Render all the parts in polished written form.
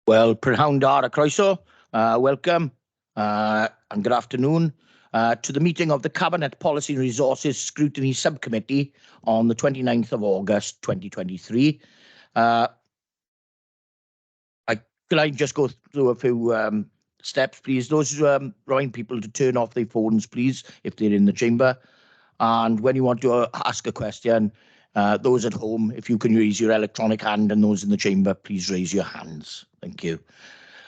Wel, prynhawn da a croeso. Welcome and good afternoon to the meeting of the Cabinet Policy and Resources Scrutiny Subcommittee on the 29th of August 2023. Can I just go through a few steps, please? Those allowing people to turn off their phones, please, if they're in the chamber. And when you want to ask a question, those at home, if you can raise your electronic hand, and those in the chamber, please raise your hands. Thank you.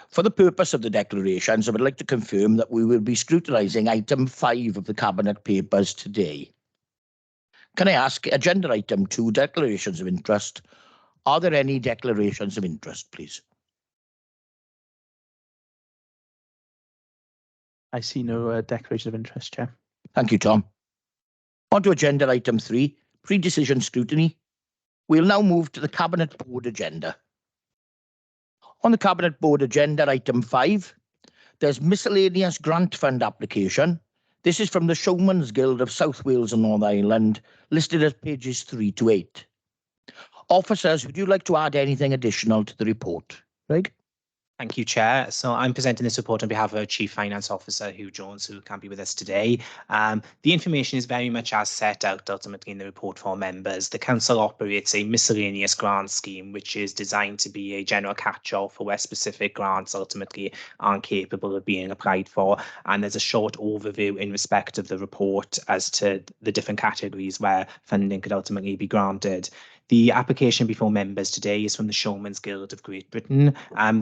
For the purpose of the declarations, I would like to confirm that we will be scrutinising item 5 of the Cabinet papers today. Can I ask agenda item 2, declarations of interest? Are there any declarations of interest, please? I see no declaration of interest, Chair. Thank you, Tom. On to agenda item 3, pre-decision scrutiny. We'll now move to the Cabinet Board agenda. On the Cabinet Board agenda, item 5, there's miscellaneous grant fund application. This is from the Showman's Guild of South Wales and Northern Ireland, listed as pages 3 to 8. Officers, would you like to add anything additional to the report? Craig? Thank you, Chair. So I'm presenting this report on behalf of our Chief Finance Officer, Hugh Jones, who can't be with us today. The information is very much as set out ultimately in the report for members. The Council operates a miscellaneous grant scheme, which is designed to be a general catch-all for where specific grants ultimately aren't capable of being applied for. And there's a short overview in respect of the report as to the different categories where funding could ultimately be granted. The application before members today is from the Showman's Guild of Great Britain,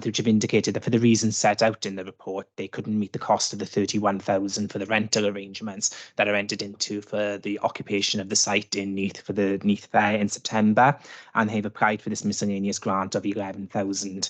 which have indicated that for the reasons set out in the report, they couldn't meet the cost of the $31,000 for the rental arrangements that are entered into for the occupation of the site in Neath for the Neath Fair in September, and they've applied for this miscellaneous grant of $11,000.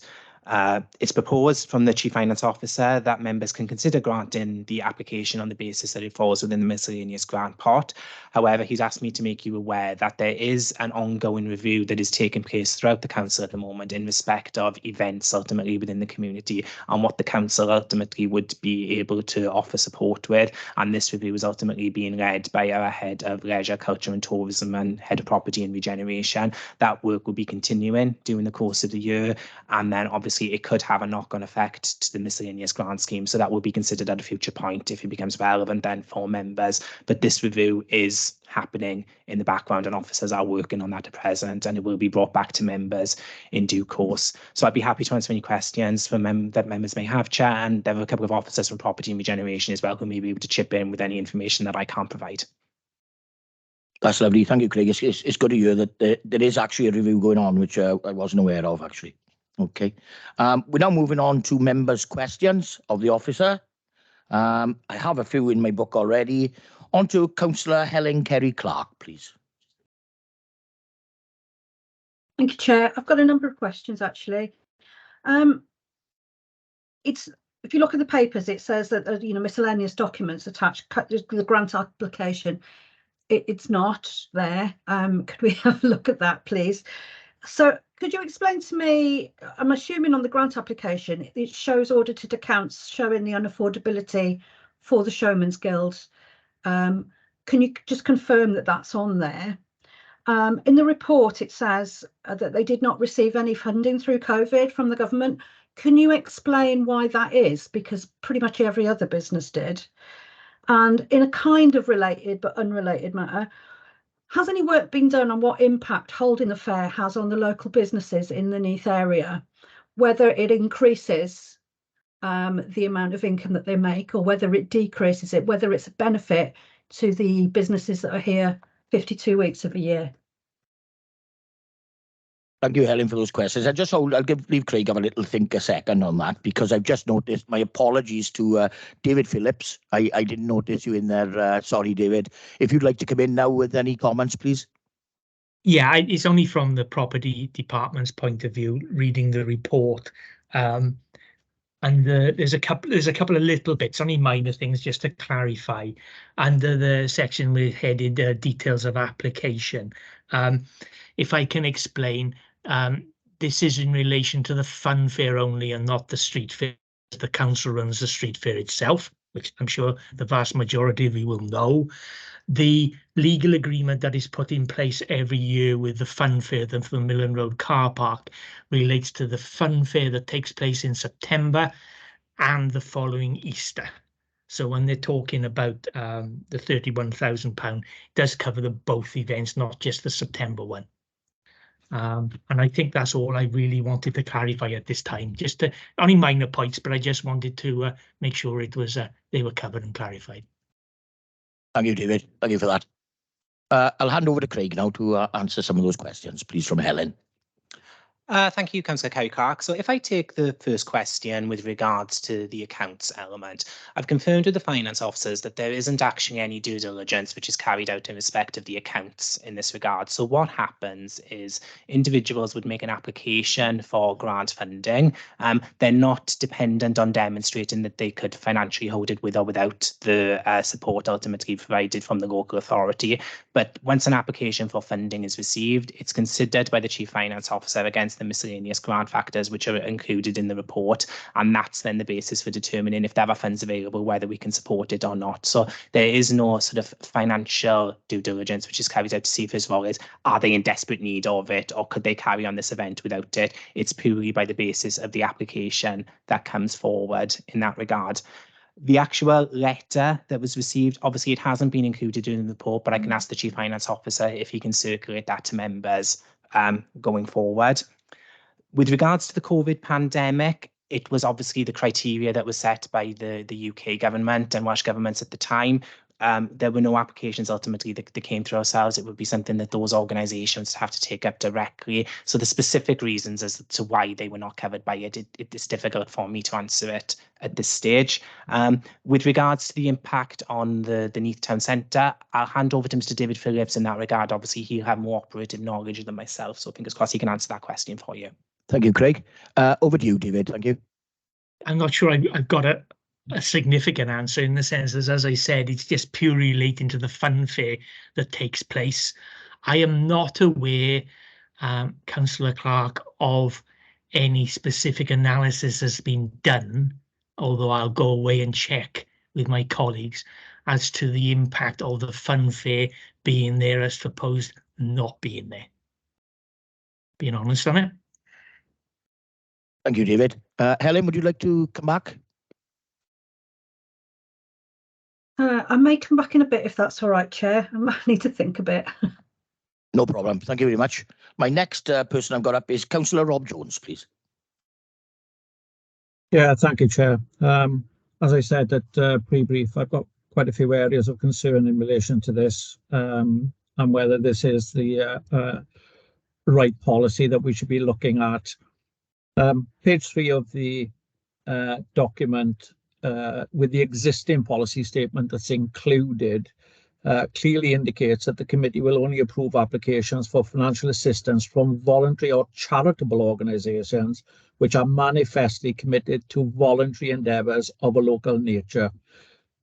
It's proposed from the Chief Finance Officer that members can consider granting the application on the basis that it falls within the miscellaneous grant pot. However, he's asked me to make you aware that there is an ongoing review that is taking place throughout the Council at the moment in respect of events ultimately within the community and what the Council ultimately would be able to offer support with. And this review is ultimately being led by our Head of Leisure, Culture and Tourism and Head of Property and Regeneration. That work will be continuing during the course of the year, and then obviously it could have a knock-on effect to the miscellaneous grant scheme, so that will be considered at a future point if it becomes relevant then for members. But this review is happening in the background and officers are working on that at present, and it will be brought back to members in due course. So I'd be happy to answer any questions that members may have, Chair, and there are a couple of officers from Property and Regeneration as well who may be able to chip in with any information that I can't provide. That's lovely. Thank you, Craig. It's good to hear that there is actually a review going on, which I wasn't aware of, actually. Okay. We're now moving on to members' questions of the officer. I have a few in my book already. On to Councillor Helen Kerry-Clark, please. Thank you, Chair. I've got a number of questions, actually. If you look at the papers, it says that miscellaneous documents attached the grant application. It's not there. Could we have a look at that, please? So could you explain to me, I'm assuming on the grant application, it shows audited accounts showing the unaffordability for the Showman's Guild. Can you just confirm that that's on there? In the report, it says that they did not receive any funding through COVID from the government. Can you explain why that is? Because pretty much every other business did. And in a kind of related but unrelated matter, has any work been done on what impact holding the fair has on the local businesses in the Neath area, whether it increases the amount of income that they make or whether it decreases it, whether it's a benefit to the businesses that are here 52 weeks of the year? Thank you, Helen, for those questions. I'll leave Craig have a little think a second on that, because I've just noticed, my apologies to David Phillips. I didn't notice you in there. Sorry, David. If you'd like to come in now with any comments, please. Yeah, it's only from the property department's point of view, reading the report. And there's a couple of little bits, only minor things, just to clarify. Under the section with headed details of application, if I can explain, this is in relation to the fun fair only and not the street fair. The council runs the street fair itself, which I'm sure the vast majority of you will know. the legal agreement that is put in place every year with the funfair for the Millen Road car park relates to the funfair that takes place in September and the following Easter. So when they're talking about the £31,000, it does cover both events, not just the September one. And I think that's all I really wanted to clarify at this time. Just only minor points, but I just wanted to make sure it was they were covered and clarified. Thank you, David. Thank you for that. I'll hand over to Craig now to answer some of those questions, please, from Helen. Thank you, Councillor Kerry-Clark. So if I take the first question with regards to the accounts element, I've confirmed with the finance officers that there isn't actually any due diligence which is carried out in respect of the accounts in this regard. So what happens is individuals would make an application for grant funding. They're not dependent on demonstrating that they could financially hold it with or without the support ultimately provided from the local authority. But once an application for funding is received, it's considered by the Chief Finance Officer against the miscellaneous grant factors which are included in the report, and that's then the basis for determining if there are funds available, whether we can support it or not. So there is no sort of financial due diligence which is carried out to see, first of all, is are they in desperate need of it, or could they carry on this event without it? It's purely by the basis of the application that comes forward in that regard. The actual letter that was received, obviously it hasn't been included in the report, but I can ask the Chief Finance Officer if he can circulate that to members going forward. With regards to the COVID pandemic, it was obviously the criteria that was set by the UK government and Welsh governments at the time. There were no applications ultimately that came through ourselves. It would be something that those organisations have to take up directly. So the specific reasons as to why they were not covered by it, it's difficult for me to answer it at this stage. With regards to the impact on the Neath Town Centre, I'll hand over to Mr David Phillips in that regard. Obviously, he'll have more operative knowledge than myself, so fingers crossed he can answer that question for you. Thank you, Craig. Over to you, David. Thank you. I'm not sure I've got a significant answer in the sense that, as I said, it's just purely relating to the funfair that takes place. I am not aware, Councillor Clark, of any specific analysis has been done, although I'll go away and check with my colleagues as to the impact of the funfair being there as opposed not being there. Being honest on it. Thank you, David. Helen, would you like to come back? I may come back in a bit if that's all right, Chair. I might need to think a bit. No problem. Thank you very much. My next person I've got up is Councillor Rob Jones, please. Yeah, thank you, Chair. As I said at pre-brief, I've got quite a few areas of concern in relation to this, and whether this is the right policy that we should be looking at. Page 3 of the document, with the existing policy statement that's included, clearly indicates that the committee will only approve applications for financial assistance from voluntary or charitable organisations which are manifestly committed to voluntary endeavours of a local nature.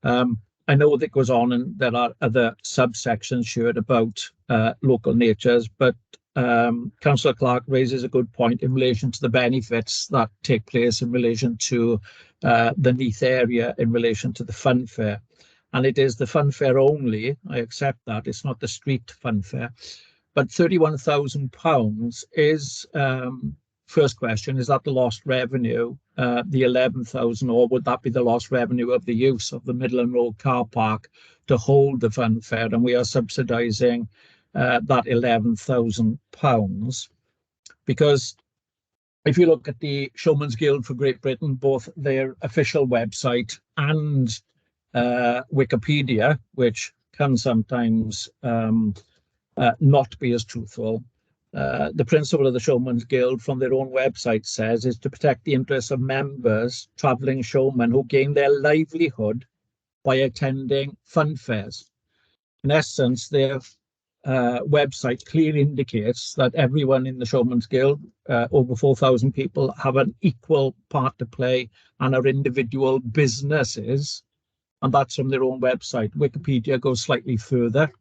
I know that goes on and there are other subsections shared about local natures, but Councillor Clark raises a good point in relation to the benefits that take place in relation to the Neath area in relation to the funfair. And it is the funfair only, I accept that, it's not the street funfair. But £31,000 is, first question, is that the lost revenue, the 11,000, or would that be the lost revenue of the use of the Midland Road car park to hold the funfair? And we are subsidising that £11,000, because if you look at the Showman's Guild for Great Britain, both their official website and Wikipedia, which can sometimes not be as truthful, the principle of the Showman's Guild from their own website says is to protect the interests of members, travelling showmen who gain their livelihood by attending fun fairs. In essence, their website clearly indicates that everyone in the Showman's Guild, over 4,000 people, have an equal part to play and are individual businesses, and that's from their own website. Wikipedia goes slightly further,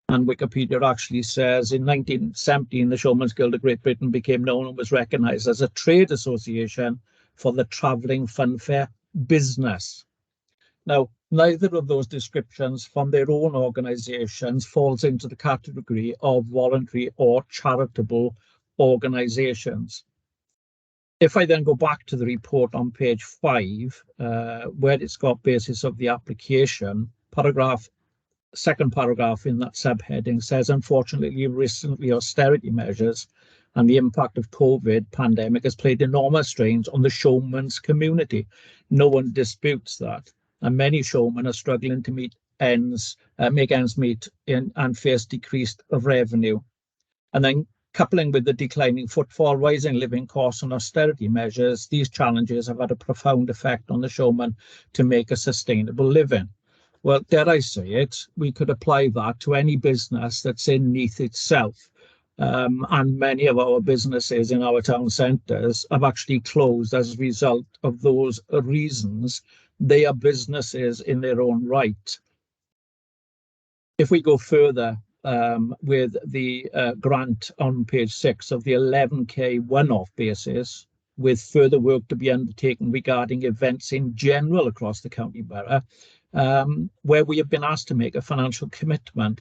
and Wikipedia actually says in 1917 the Showman's Guild of Great Britain became known and was recognised as a trade association for the travelling funfair business. Now, neither of those descriptions from their own organisations falls into the category of voluntary or charitable organisations. If I then go back to the report on page 5, where it's got basis of the application, second paragraph in that subheading says, unfortunately, recently austerity measures and the impact of COVID pandemic has played enormous strains on the showman's community. No one disputes that. And many showmen are struggling to make ends meet and face decreased revenue. And then coupling with the declining footfall, rising living costs and austerity measures, these challenges have had a profound effect on the showman to make a sustainable living. Well, dare I say it, we could apply that to any business that's in Neath itself. And many of our businesses in our town centres have actually closed as a result of those reasons. They are businesses in their own right. If we go further with the grant on page 6 of the 11k one-off basis, with further work to be undertaken regarding events in general across the county borough, where we have been asked to make a financial commitment.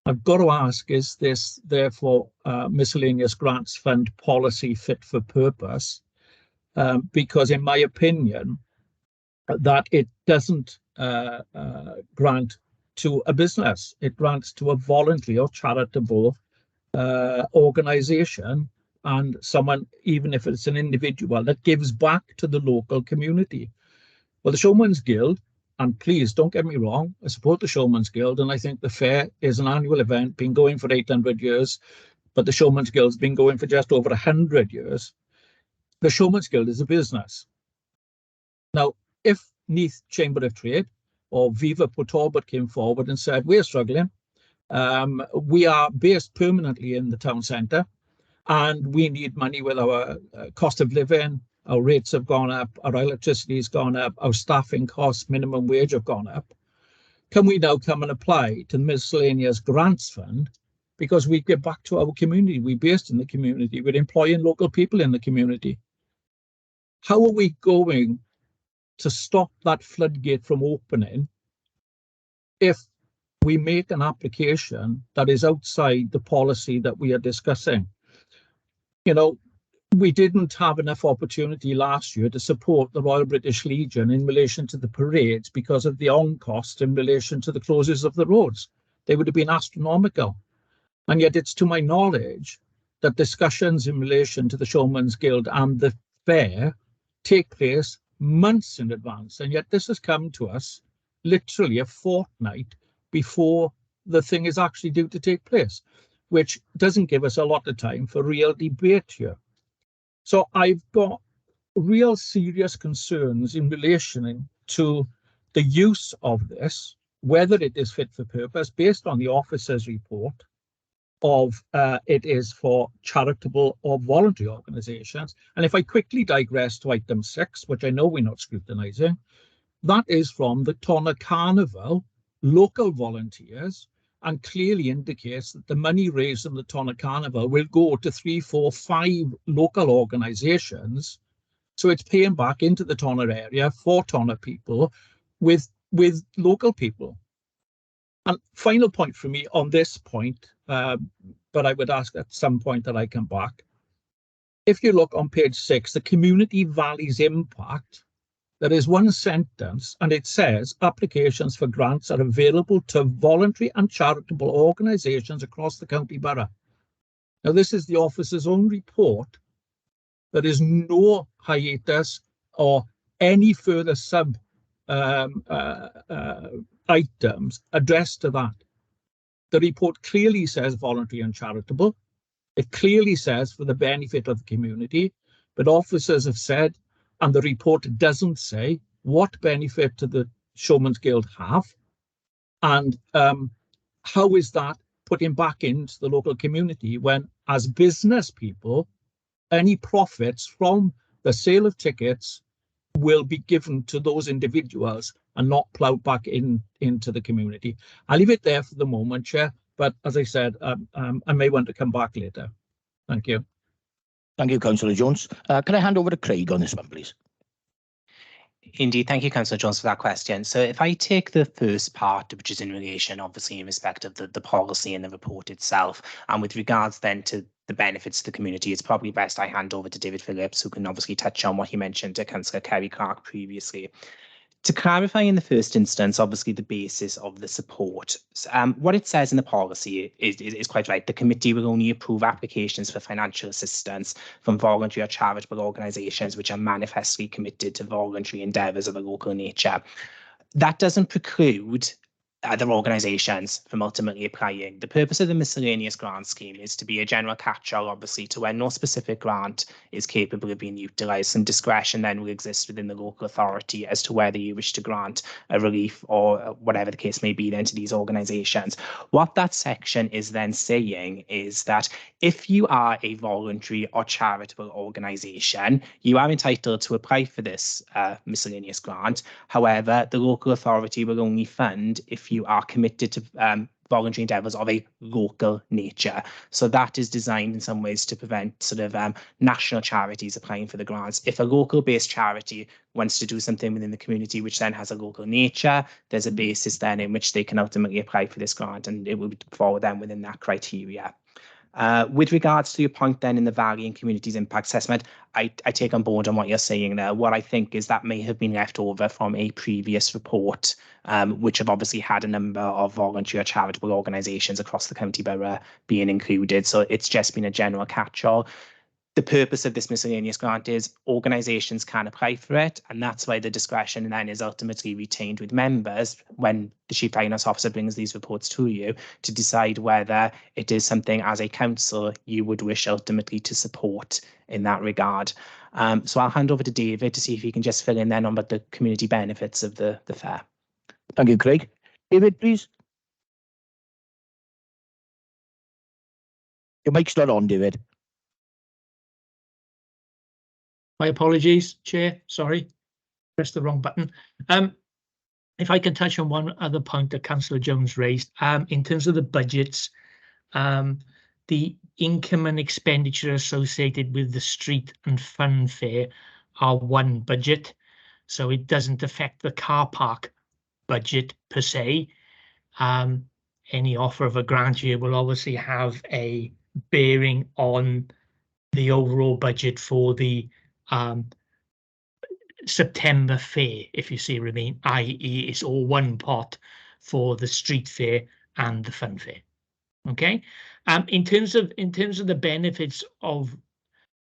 I've got to ask, is this therefore miscellaneous grants fund policy fit for purpose? Because in my opinion, that it doesn't grant to a business, it grants to a voluntary or charitable organisation, and someone, even if it's an individual, that gives back to the local community. Well, the Showman's Guild, and please don't get me wrong, I support the Showman's Guild, and I think the fair is an annual event, been going for 800 years, but the Showman's Guild's been going for just over 100 years. The Showman's Guild is a business. Now, if Neath Chamber of Trade or Viva Talbot came forward and said, we're struggling, we are based permanently in the town centre, and we need money with our cost of living, our rates have gone up, our electricity has gone up, our staffing costs, minimum wage have gone up. Can we now come and apply to the miscellaneous grants fund? Because we give back to our community, we're based in the community, we're employing local people in the community. How are we going to stop that floodgate from opening if we make an application that is outside the policy that we are discussing? You know, we didn't have enough opportunity last year to support the Royal British Legion in relation to the parades because of the on-cost in relation to the closures of the roads. They would have been astronomical. And yet it's to my knowledge that discussions in relation to the Showman's Guild and the fair take place months in advance. And yet this has come to us literally a fortnight before the thing is actually due to take place, which doesn't give us a lot of time for real debate here. So I've got real serious concerns in relation to the use of this, whether it is fit for purpose based on the officer's report of it is for charitable or voluntary organisations. And if I quickly digress to item 6, which I know we're not scrutinising, that is from the Tonner Carnival, local volunteers, and clearly indicates that the money raised in the Tonner Carnival will go to 3, 4, 5 local organisations. So it's paying back into the Tonner area for Tonner people with local people. And final point for me on this point, but I would ask at some point that I come back. If you look on page 6, the community values impact, there is one sentence and it says applications for grants are available to voluntary and charitable organisations across the county borough. Now, this is the officer's own report. There is no hiatus or any further sub items addressed to that. The report clearly says voluntary and charitable. It clearly says for the benefit of the community, but officers have said, and the report doesn't say what benefit to the Showman's Guild have, and how is that putting back into the local community when, as business people, any profits from the sale of tickets will be given to those individuals and not ploughed back into the community. I'll leave it there for the moment, Chair, but as I said, I may want to come back later. Thank you. Thank you, Councillor Jones. Can I hand over to Craig on this one, please? Indeed, thank you, Councillor Jones, for that question. So if I take the first part, which is in relation, obviously, in respect of the policy and the report itself, and with regards then to the benefits to the community, it's probably best I hand over to David Phillips, who can obviously touch on what he mentioned to Councillor Kerry Clark previously. To clarify in the first instance, obviously the basis of the support, what it says in the policy is quite right. The committee will only approve applications for financial assistance from voluntary or charitable organisations which are manifestly committed to voluntary endeavours of a local nature. That doesn't preclude other organisations from ultimately applying. The purpose of the miscellaneous grant scheme is to be a general catch-all, obviously, to when no specific grant is capable of being utilised. Some discretion then will exist within the local authority as to whether you wish to grant a relief or whatever the case may be then to these organisations. What that section is then saying is that if you are a voluntary or charitable organisation, you are entitled to apply for this miscellaneous grant. However, the local authority will only fund if you are committed to voluntary endeavours of a local nature. So that is designed in some ways to prevent sort of national charities applying for the grants. If a local based charity wants to do something within the community which then has a local nature, there's a basis then in which they can ultimately apply for this grant, and it will fall then within that criteria. With regards to your point then in the Valley and Communities Impact Assessment, I take on board on what you're saying there. What I think is that may have been left over from a previous report, which have obviously had a number of voluntary or charitable organisations across the county borough being included. So it's just been a general catch-all. The purpose of this miscellaneous grant is organisations can apply for it, and that's why the discretion then is ultimately retained with members when the Chief Finance Officer brings these reports to you to decide whether it is something as a council you would wish ultimately to support in that regard. So I'll hand over to David to see if he can just fill in then on what the community benefits of the fair. Thank you, Craig. David, please. Your mic's not on, David. My apologies, Chair. Sorry, pressed the wrong button. If I can touch on one other point that Councillor Jones raised, in terms of the budgets, the income and expenditure associated with the street and fun fair are one budget, so it doesn't affect the car park budget per se. Any offer of a grant year will obviously have a bearing on the overall budget for the September fair, if you see what I mean, i.e. it's all one pot for the street fair and the fun fair. Okay. In terms of the benefits of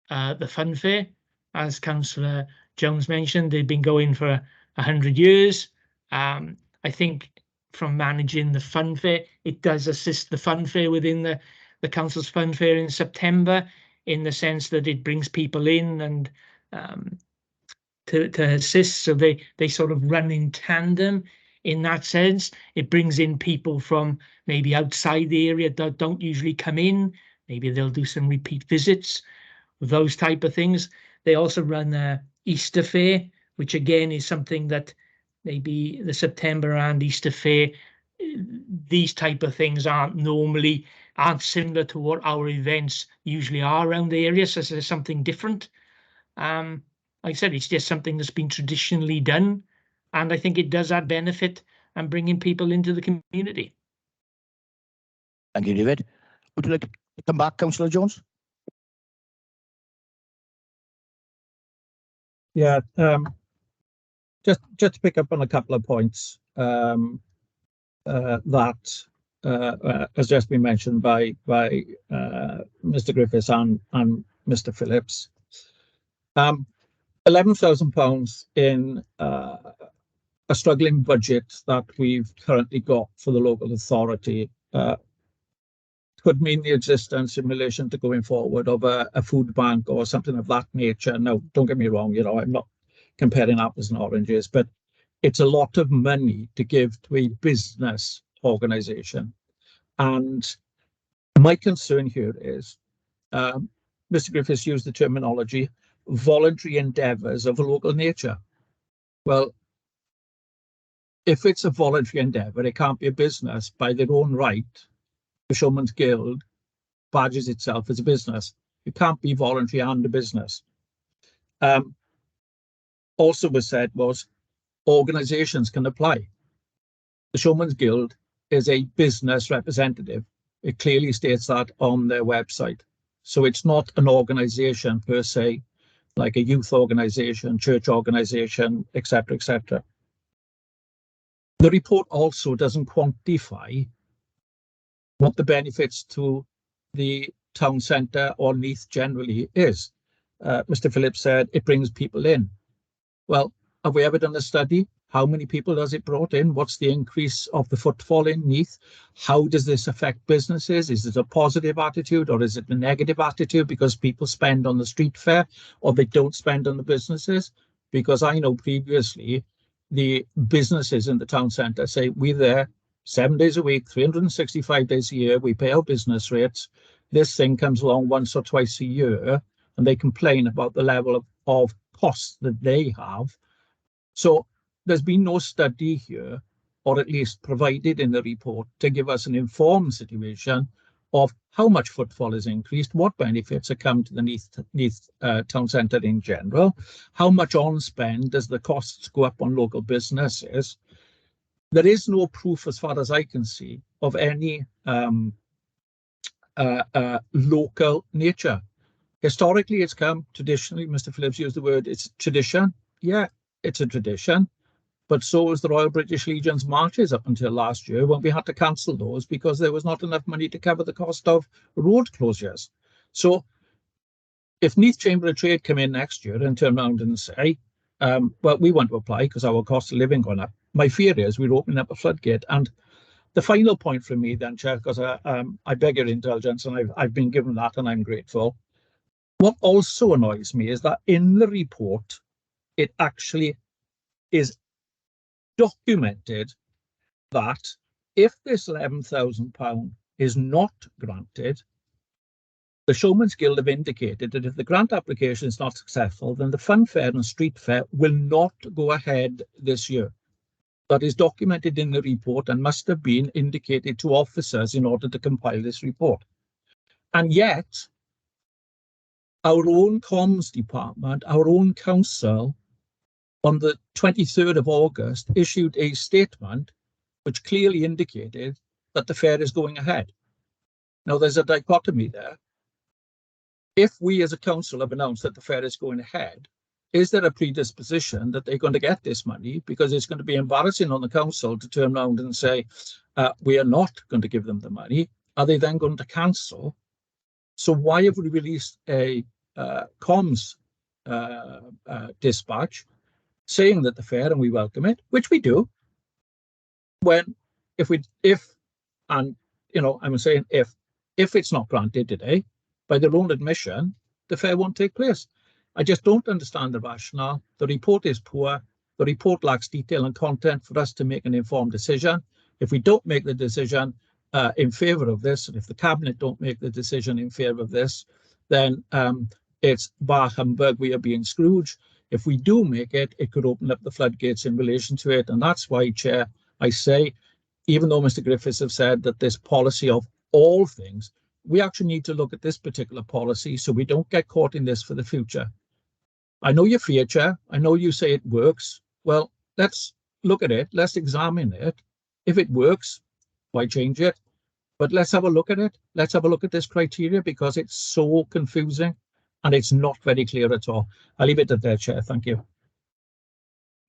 the fun fair, as Councillor Jones mentioned, they've been going for 100 years. I think from managing the fun fair, it does assist the fun fair within the council's fun fair in September, in the sense that it brings people in and to assist, so they sort of run in tandem. In that sense, it brings in people from maybe outside the area that don't usually come in. Maybe they'll do some repeat visits, those type of things. They also run a Easter fair, which again is something that maybe the September and Easter fair, these type of things aren't similar to what our events usually are around the area. So there's something different. Like I said, it's just something that's been traditionally done, and I think it does add benefit and bringing people into the community. Thank you, David. Would you like to come back, Councillor Jones? Yeah, just to pick up on a couple of points that has just been mentioned by Mr. Griffiths and Mr. Phillips. £11,000 in a struggling budget that we've currently got for the local authority could mean the existence in relation to going forward of a food bank or something of that nature. No, don't get me wrong, you know, I'm not comparing apples and oranges, but it's a lot of money to give to a business organisation. And my concern here is, Mr. Griffiths used the terminology, voluntary endeavours of a local nature. Well, if it's a voluntary endeavour, it can't be a business. By their own right, the Showman's Guild badges itself as a business. It can't be voluntary and a business. Also was said was organisations can apply. The Showman's Guild is a business representative. It clearly states that on their website. So it's not an organisation per se, like a youth organisation, church organisation, etc., etc. The report also doesn't quantify what the benefits to the town centre or Neath generally is. Mr. Phillips said it brings people in. Well, have we ever done a study? How many people has it brought in? What's the increase of the footfall in Neath? How does this affect businesses? Is it a positive attitude or is it a negative attitude because people spend on the street fair or they don't spend on the businesses? Because I know previously the businesses in the town centre say we're there 7 days a week, 365 days a year. We pay our business rates. This thing comes along once or twice a year and they complain about the level of costs that they have. So there's been no study here, or at least provided in the report, to give us an informed situation of how much footfall is increased, what benefits are come to the Neath town centre in general, how much on spend does the costs go up on local businesses. There is no proof, as far as I can see, of any local nature. Historically, it's come traditionally. Mr. Phillips used the word, it's tradition. Yeah, it's a tradition. But so was the Royal British Legion's marches up until last year, when we had to cancel those because there was not enough money to cover the cost of road closures. So if Neath Chamber of Trade come in next year and turn around and say, well, we want to apply because our cost of living gone up, my fear is we're opening up a floodgate. And the final point from me then, Chair, because I beg your indulgence and I've been given that and I'm grateful. What also annoys me is that in the report, it actually is documented that if this £11,000 is not granted, the Showman's Guild have indicated that if the grant application is not successful, then the fun fair and street fair will not go ahead this year. That is documented in the report and must have been indicated to officers in order to compile this report. And yet, our own comms department, our own council, on the 23rd of August, issued a statement which clearly indicated that the fair is going ahead. Now, there's a dichotomy there. If we as a council have announced that the fair is going ahead, is there a predisposition that they're going to get this money? Because it's going to be embarrassing on the council to turn around and say, we are not going to give them the money. Are they then going to cancel? So why have we released a comms dispatch saying that the fair, and we welcome it, which we do, when if I'm saying if it's not granted today, by their own admission, the fair won't take place. I just don't understand the rationale. The report is poor. The report lacks detail and content for us to make an informed decision. If we don't make the decision in favour of this, and if the Cabinet don't make the decision in favour of this, then it's bar humbug, we are being Scrooge. If we do make it, it could open up the floodgates in relation to it. And that's why, Chair, I say, even though Mr. Griffiths have said that this policy of all things, we actually need to look at this particular policy so we don't get caught in this for the future. I know your fear, Chair. I know you say it works. Well, let's look at it. Let's examine it. If it works, why change it? But let's have a look at it. Let's have a look at this criteria because it's so confusing and it's not very clear at all. I'll leave it at there, Chair. Thank you.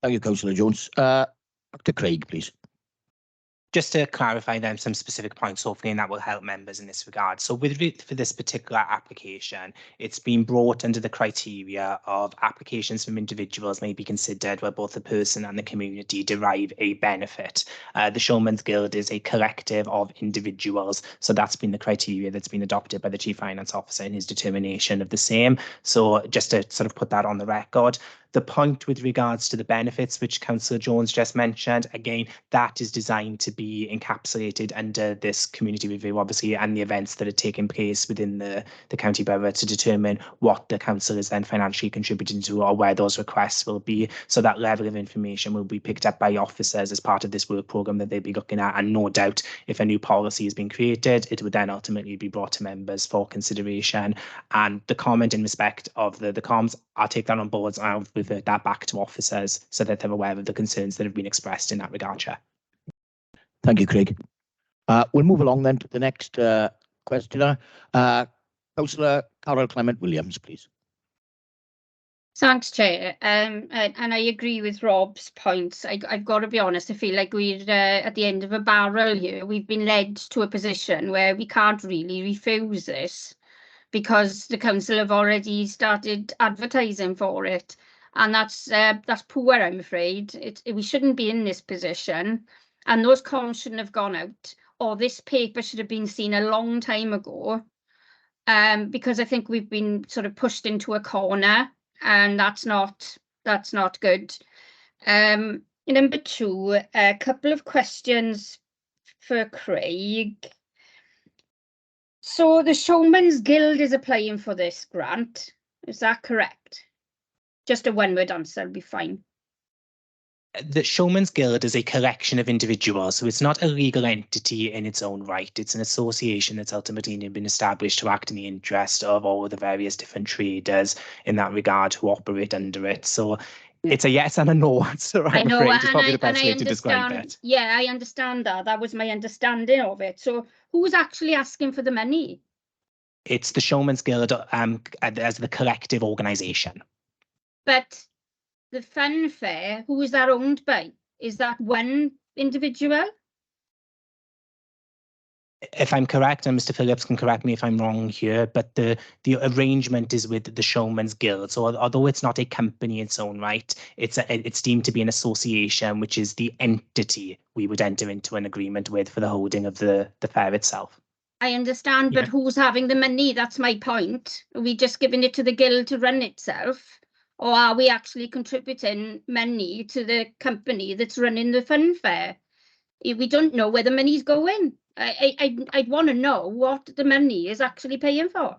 Thank you, Councillor Jones. Dr. Craig, please. Just to clarify then some specific points, hopefully, and that will help members in this regard. So for this particular application, it's been brought under the criteria of applications from individuals may be considered where both the person and the community derive a benefit. The Showman's Guild is a collective of individuals. So that's been the criteria that's been adopted by the Chief Finance Officer in his determination of the same. So just to sort of put that on the record. The point with regards to the benefits, which Councillor Jones just mentioned, again, that is designed to be encapsulated under this community review, obviously, and the events that are taking place within the county borough to determine what the council is then financially contributing to or where those requests will be. So that level of information will be picked up by officers as part of this work programme that they'll be looking at. And no doubt, if a new policy has been created, it would then ultimately be brought to members for consideration. And the comment in respect of the comms, I'll take that on board. I revert that back to officers so that they're aware of the concerns that have been expressed in that regard, Chair. Thank you, Craig. We'll move along then to the next questioner. Councillor Carol Clement Williams, please. Thanks, Chair. And I agree with Rob's points. I've got to be honest, I feel like we're at the end of a barrel here. We've been led to a position where we can't really refuse this because the council have already started advertising for it. And that's poor, I'm afraid. We shouldn't be in this position. And those comms shouldn't have gone out, or this paper should have been seen a long time ago. Because I think we've been sort of pushed into a corner. And that's not good. Number two, a couple of questions for Craig. So the Showman's Guild is applying for this grant, is that correct? Just a one-word answer will be fine. The Showman's Guild is a collection of individuals, so it's not a legal entity in its own right. It's an association that's ultimately been established to act in the interest of all of the various different traders in that regard who operate under it. So it's a yes and a no answer, I'm afraid. It's probably the best way to describe it. Yeah, I understand that. That was my understanding of it. So who's actually asking for the money? It's the Showman's Guild as the collective organisation. But the fun fair, who is that owned by? Is that one individual? If I'm correct, and Mr. Phillips can correct me if I'm wrong here, but the arrangement is with the Showman's Guild. So although it's not a company in its own right, it's deemed to be an association, which is the entity we would enter into an agreement with for the holding of the fair itself. I understand, but who's having the money? That's my point. Are we just giving it to the guild to run itself? Or are we actually contributing money to the company that's running the fun fair? We don't know where the money's going. I'd want to know what the money is actually paying for.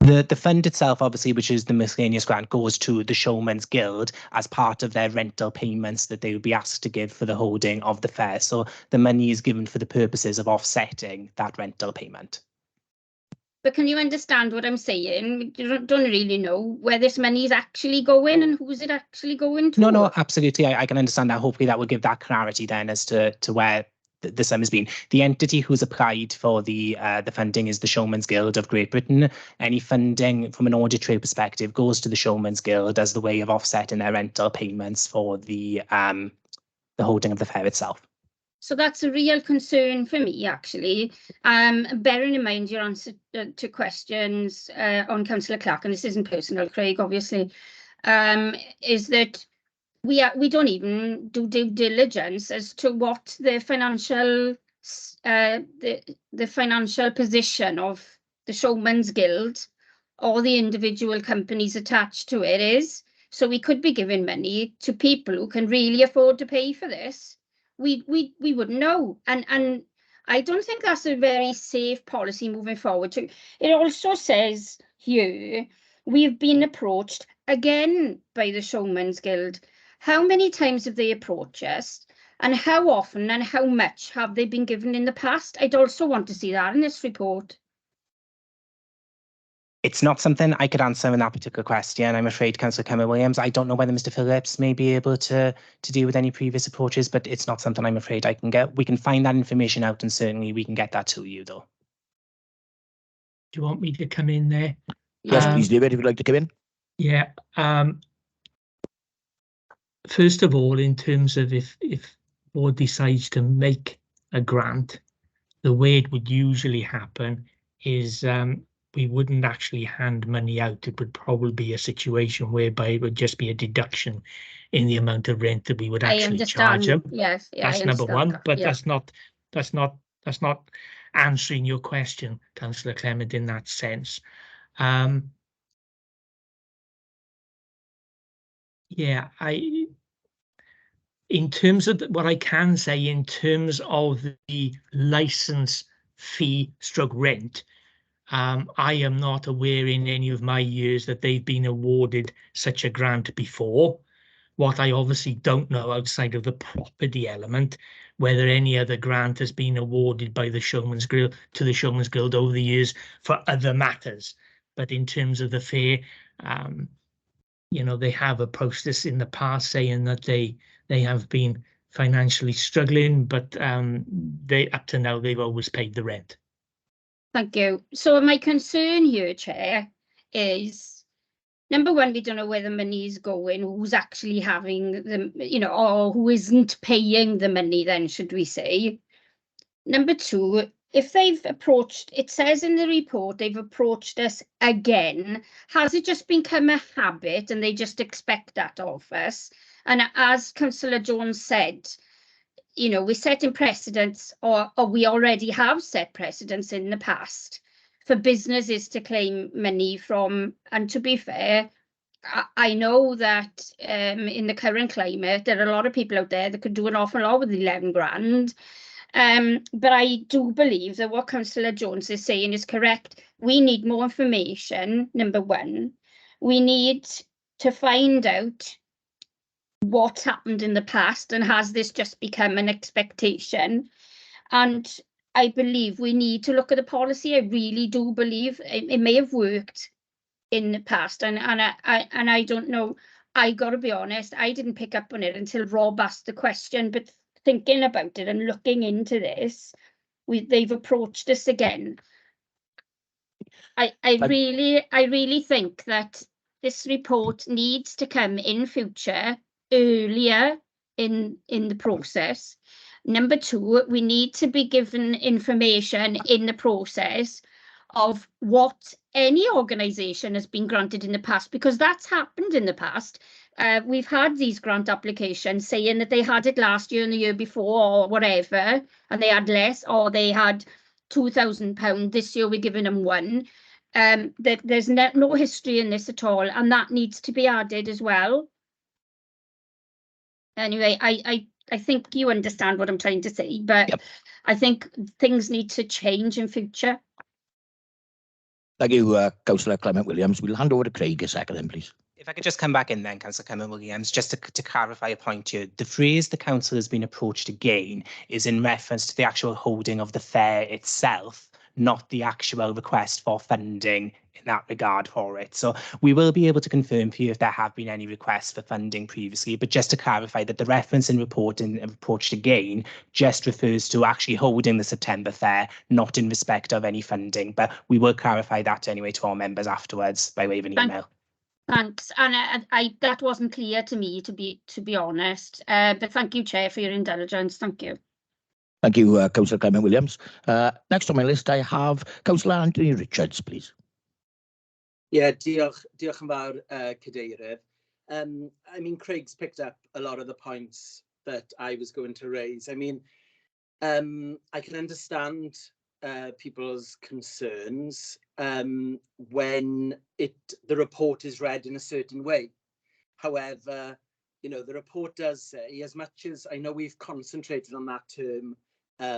The fund itself, obviously, which is the miscellaneous grant, goes to the Showman's Guild as part of their rental payments that they would be asked to give for the holding of the fair. So the money is given for the purposes of offsetting that rental payment. But can you understand what I'm saying? You don't really know where this money is actually going and who's it actually going to. No, absolutely. I can understand that. Hopefully that will give that clarity then as to where the sum has been. The entity who's applied for the funding is the Showman's Guild of Great Britain. Any funding from an audit trail perspective goes to the Showman's Guild as the way of offsetting their rental payments for the holding of the fair itself. So that's a real concern for me, actually. Bearing in mind your answer to questions on Councillor Clark, and this isn't personal, Craig, obviously, is that we don't even do due diligence as to what the financial the financial position of the Showman's Guild or the individual companies attached to it is. So we could be giving money to people who can really afford to pay for this. We wouldn't know, and I don't think that's a very safe policy moving forward. It also says here we've been approached again by the Showman's Guild. How many times have they approached us, and how often and how much have they been given in the past? I'd also want to see that in this report. It's not something I could answer in that particular question. I'm afraid, Councillor Clement-Williams. I don't know whether Mr. Phillips may be able to deal with any previous approaches, but it's not something I'm afraid I can get. We can find that information out, and certainly we can get that to you, though. Do you want me to come in there? Yes, please, David, if you'd like to come in. Yeah. First of all, in terms of if board decides to make a grant, the way it would usually happen is we wouldn't actually hand money out. It would probably be a situation whereby it would just be a deduction in the amount of rent that we would actually charge them. Yes, yeah, that's number one. that. But yeah. that's not answering your question, Councillor Clement, in that sense. Yeah, in terms of what I can say in terms of the license fee stroke rent, I am not aware in any of my years that they've been awarded such a grant before. What I obviously don't know outside of the property element, whether any other grant has been awarded by the Showman's Guild to the Showman's Guild over the years for other matters. But in terms of the fair, you know, they have approached us in the past saying that they have been financially struggling, but they up to now they've always paid the rent. Thank you. So my concern here, Chair, is number one, we don't know where the money is going, who's actually having the, you know, or who isn't paying the money then, should we say. Number two, if they've approached, it says in the report, they've approached us again. Has it just become a habit and they just expect that of us? And as Councillor Jones said, you know, we're setting precedents, or we already have set precedents in the past for businesses to claim money from. And to be fair, I know that in the current climate, there are a lot of people out there that could do an awful lot with 11 grand. But I do believe that what Councillor Jones is saying is correct. We need more information, number one. We need to find out what's happened in the past, and has this just become an expectation? And I believe we need to look at the policy. I really do believe it may have worked in the past, and I don't know. I got to be honest, I didn't pick up on it until Rob asked the question, but thinking about it and looking into this, they've approached us again. I really think that this report needs to come in future, earlier in the process. Number two, we need to be given information in the process of what any organisation has been granted in the past, because that's happened in the past. We've had these grant applications saying that they had it last year and the year before or whatever, and they had less, or they had £2,000. This year we're giving them one. There's no history in this at all, and that needs to be added as well. Anyway, I think you understand what I'm trying to say, but yep. I think things need to change in future. Thank you, Councillor Clement Williams. We'll hand over to Craig a second then, please. If I could just come back in then, Councillor Clement Williams, just to clarify a point here. The phrase "the council has been approached again" is in reference to the actual holding of the fair itself, not the actual request for funding in that regard for it. So we will be able to confirm for you if there have been any requests for funding previously, but just to clarify that the reference in report and approached again just refers to actually holding the September fair, not in respect of any funding. But we will clarify that anyway to our members afterwards by way of an email. Thanks, and that wasn't clear to me, to be honest. But thank you, Chair, for your indulgence. Thank you. Thank you, Councillor Clement Williams. Next on my list, I have Councillor Anthony Richards, please. Yeah, diolch yn fawr, Cadeirydd. I mean, Craig's picked up a lot of the points that I was going to raise. I mean, I can understand people's concerns when the report is read in a certain way. However, you know, the report does say, as much as I know we've concentrated on that term,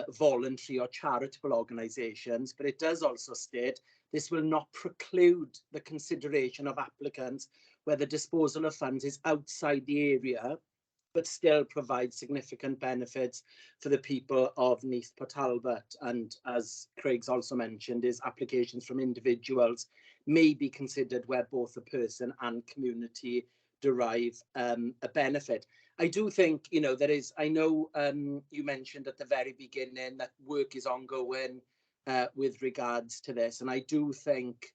voluntary or charitable organisations, but it does also state this will not preclude the consideration of applicants where the disposal of funds is outside the area, but still provides significant benefits for the people of Neath per Talbot. And as Craig's also mentioned, is applications from individuals may be considered where both the person and community derive a benefit. I do think, you know, there is, I know you mentioned at the very beginning that work is ongoing with regards to this. And I do think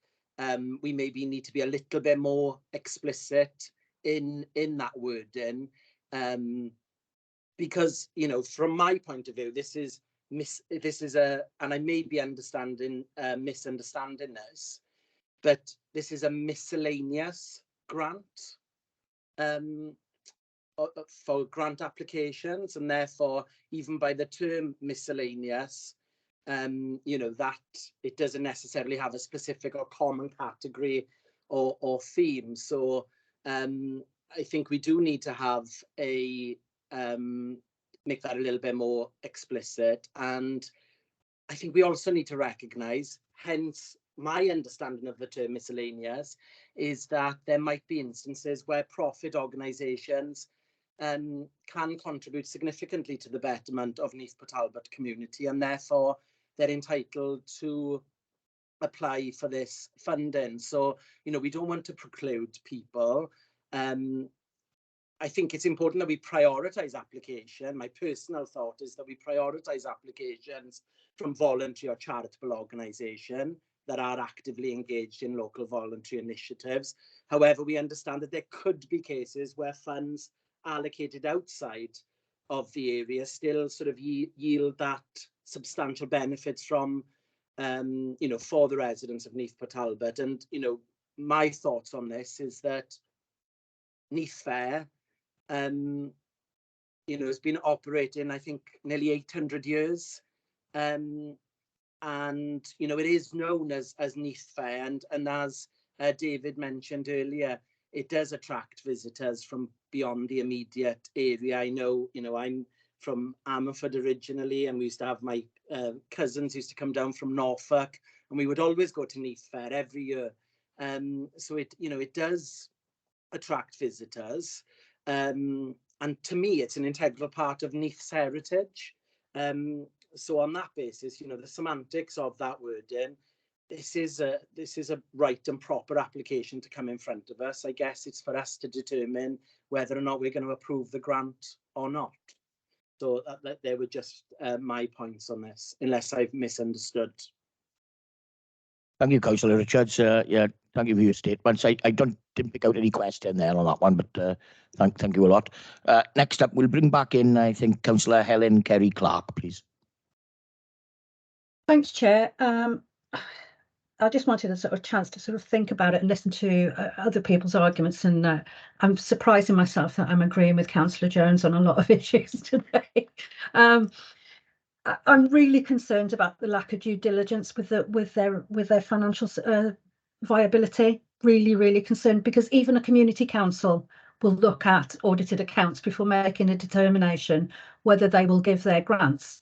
we maybe need to be a little bit more explicit in that wording. Because, you know, from my point of view, this is and I may be misunderstanding this, but this is a miscellaneous grant for grant applications, and therefore, even by the term miscellaneous, you know, that it doesn't necessarily have a specific or common category or theme. So I think we do need to have make that a little bit more explicit. And I think we also need to recognise, hence my understanding of the term miscellaneous, is that there might be instances where profit organisations can contribute significantly to the betterment of Neath per Talbot community, and therefore they're entitled to apply for this funding. So, you know, we don't want to preclude people. I think it's important that we prioritise application. My personal thought is that we prioritise applications from voluntary or charitable organisation that are actively engaged in local voluntary initiatives. However, we understand that there could be cases where funds allocated outside of the area still sort of yield that substantial benefits from, you know, for the residents of Neath per Talbot. And, you know, my thoughts on this is that Neath Fair, you know, has been operating, I think, nearly 800 years. And, you know, it is known as Neath Fair. And as David mentioned earlier, it does attract visitors from beyond the immediate area. I know, you know, I'm from Ammerford originally, and we used to have my cousins used to come down from Norfolk, and we would always go to Neath Fair every year. So it, you know, it does attract visitors. And to me, it's an integral part of Neath's heritage. So on that basis, you know, the semantics of that wording, this is a right and proper application to come in front of us. I guess it's for us to determine whether or not we're going to approve the grant or not. So that they were just my points on this, unless I've misunderstood. Thank you, Councillor Richards. Yeah, thank you for your statements. I didn't pick out any question there on that one, but thank you a lot. Next up, we'll bring back in, I think, Councillor Helen Kerry-Clark, please. Thanks, Chair. I just wanted a sort of chance to sort of think about it and listen to other people's arguments, and I'm surprising myself that I'm agreeing with Councillor Jones on a lot of issues today. I'm really concerned about the lack of due diligence with their financial viability. Really concerned, because even a community council will look at audited accounts before making a determination whether they will give their grants.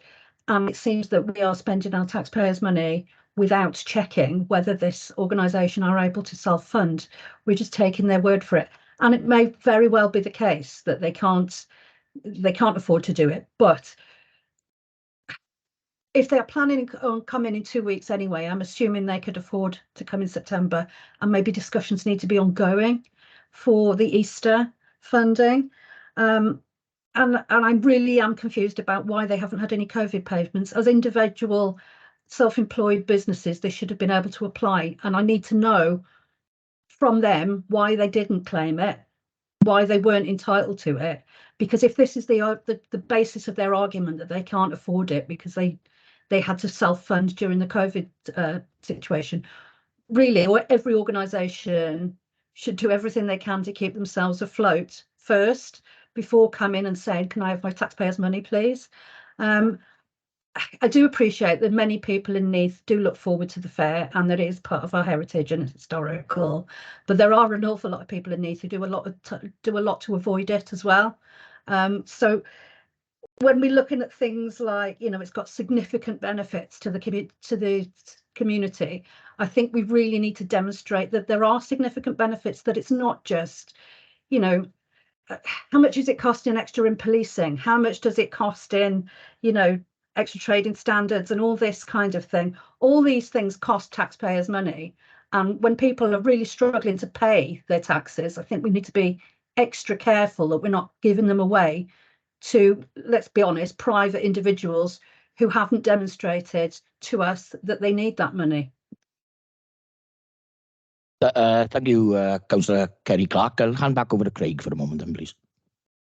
It seems that we are spending our taxpayers' money without checking whether this organisation are able to self-fund. We're just taking their word for it. And it may very well be the case that they can't afford to do it. But if they're planning on coming in 2 weeks anyway, I'm assuming they could afford to come in September, and maybe discussions need to be ongoing for the Easter funding. And I really am confused about why they haven't had any COVID payments. As individual self-employed businesses, they should have been able to apply, and I need to know from them why they didn't claim it, why they weren't entitled to it. Because if this is the basis of their argument that they can't afford it because they had to self-fund during the COVID situation, really, every organisation should do everything they can to keep themselves afloat first before coming and saying, can I have my taxpayers' money, please? I do appreciate that many people in Neath do look forward to the fair, and that it is part of our heritage and historical. But there are an awful lot of people in Neath who do a lot to avoid it as well. So when we're looking at things like, you know, it's got significant benefits to the community, I think we really need to demonstrate that there are significant benefits, that it's not just, you know, how much is it costing extra in policing? How much does it cost in, you know, extra trading standards and all this kind of thing? All these things cost taxpayers money. And when people are really struggling to pay their taxes, I think we need to be extra careful that we're not giving them away to, let's be honest, private individuals who haven't demonstrated to us that they need that money. Thank you, Councillor Kerry-Clark. I'll hand back over to Craig for a moment then, please.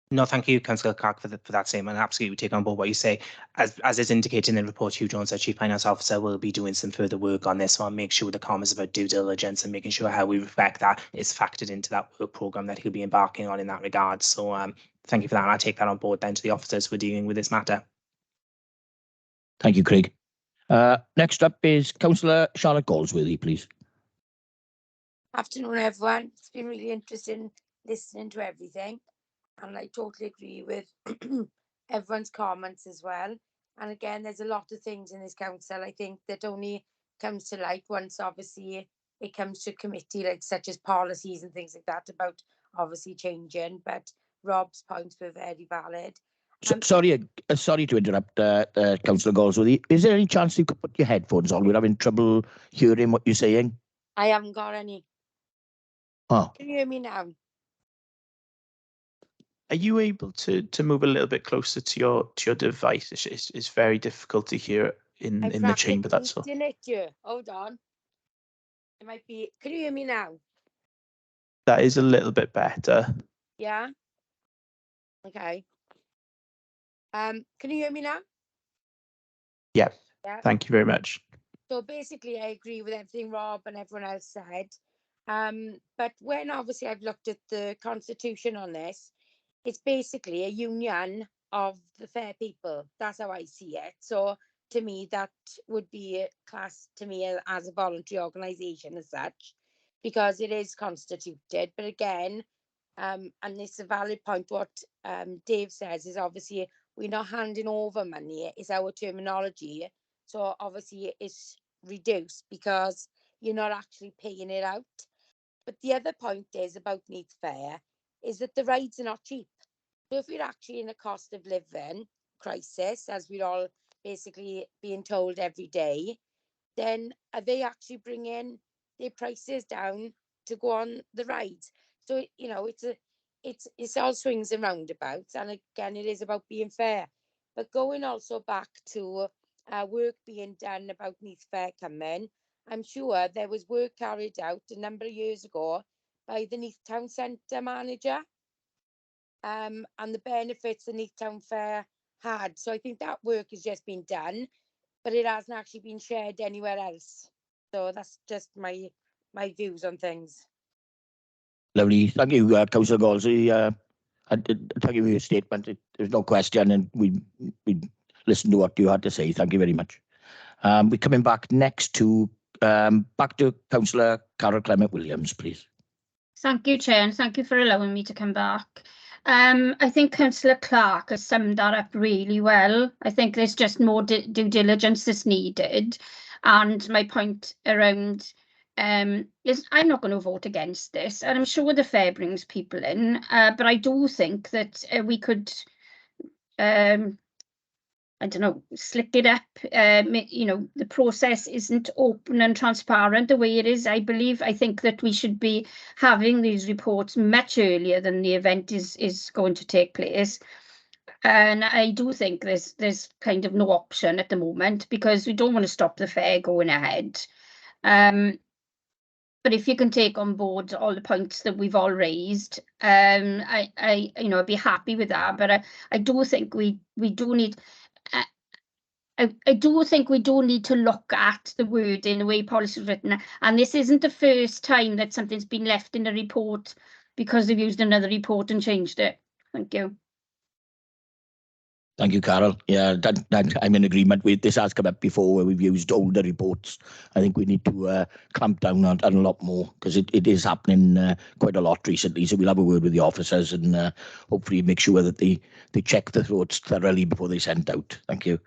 No, thank you, Councillor Clark, for that statement. Absolutely take on board what you say. As is indicated in the report, Hugh Jones, our Chief Finance Officer, will be doing some further work on this. So I'll make sure the comments about due diligence and making sure how we reflect that is factored into that work programme that he'll be embarking on in that regard. So thank you for that. And I'll take that on board then to the officers who are dealing with this matter. Thank you, Craig. Next up is Councillor Charlotte Goldsworthy, please. Afternoon, everyone. It's been really interesting listening to everything, and I totally agree with everyone's comments as well. And again, there's a lot of things in this council, I think, that only comes to light once obviously it comes to committee, like such as policies and things like that about obviously changing. But Rob's points were very valid. Sorry to interrupt, Councillor Goldsworthy. Is there any chance you could put your headphones on? We're having trouble hearing what you're saying. I haven't got any. Oh. Can you hear me now? Are you able to move a little bit closer to your device? It's very difficult to hear in the chamber. That's all. In it, you. Hold on. It might be. Can you hear me now? That is a little bit better. Yeah. Okay. Can you hear me now? Yeah. Yeah. Thank you very much. So basically, I agree with everything Rob and everyone else said. But when obviously I've looked at the constitution on this, it's basically a union of the fair people. That's how I see it. So to me, that would be classed to me as a voluntary organisation as such, because it is constituted. But again, and it's a valid point, what Dave says is obviously we're not handing over money, it's our terminology. So obviously it's reduced because you're not actually paying it out. But the other point is about Neath Fair is that the rides are not cheap. So if you're actually in a cost of living crisis, as we're all basically being told every day, then are they actually bringing their prices down to go on the rides? So you know, it's all swings and roundabouts, and again, it is about being fair. But going also back to work being done about Neath Fair coming, I'm sure there was work carried out a number of years ago by the Neath Town Centre manager, and the benefits the Neath Town Fair had. So I think that work has just been done, but it hasn't actually been shared anywhere else. So that's just my views on things. Lovely. Thank you, Councillor Galsey. Thank you for your statement. There's no question, and we listened to what you had to say. Thank you very much. We're coming back next to Councillor Carol Clement Williams, please. Thank you, Chair, and thank you for allowing me to come back. I think Councillor Clark has summed that up really well. I think there's just more due diligence that's needed. And my point around is I'm not going to vote against this, and I'm sure the fair brings people in, but I do think that we could I don't know, slick it up. You know, the process isn't open and transparent the way it is. I think that we should be having these reports much earlier than the event is going to take place. And I do think there's kind of no option at the moment, because we don't want to stop the fair going ahead. But if you can take on board all the points that we've all raised, I'd be happy with that. But I do think we do need. I do think we do need to look at the wording, the way policy is written, and this isn't the first time that something's been left in a report because they've used another report and changed it. Thank you. Thank you, Carol. Yeah, that I'm in agreement with. This has come up before where we've used older reports. I think we need to clamp down on a lot more, because it is happening quite a lot recently. So we'll have a word with the officers and hopefully make sure that they check the throats thoroughly before they send out. Thank you.